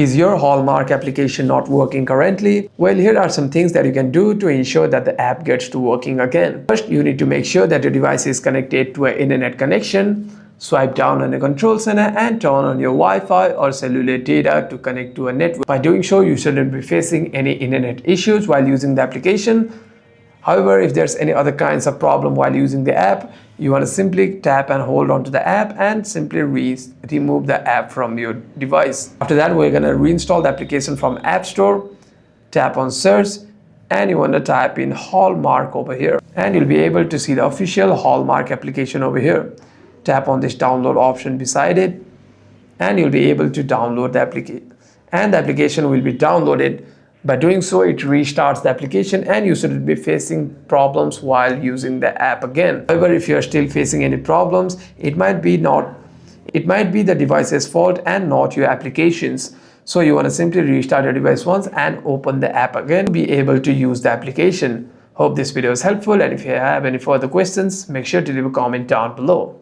Is your Hallmark application not working currently? Well, here are some things that you can do to ensure that the app gets to working again. First, you need to make sure that your device is connected to an internet connection. Swipe down on the control center and turn on your Wi-Fi or cellular data to connect to a network. By doing so, you shouldn't be facing any internet issues while using the application. However, if there's any other kinds of problem while using the app, you want to simply tap and hold onto the app and simply remove the app from your device. After that, we're going to reinstall the application from App Store. Tap on search and you want to type in Hallmark over here. And you'll be able to see the official Hallmark application over here. Tap on this download option beside it and you'll be able to download the application. And the application will be downloaded. By doing so, it restarts the application and you shouldn't be facing problems while using the app again. However, if you're still facing any problems, it might be the device's fault and not your application's. So you want to simply restart your device once and open the app again to be able to use the application. Hope this video is helpful, and if you have any further questions, make sure to leave a comment down below.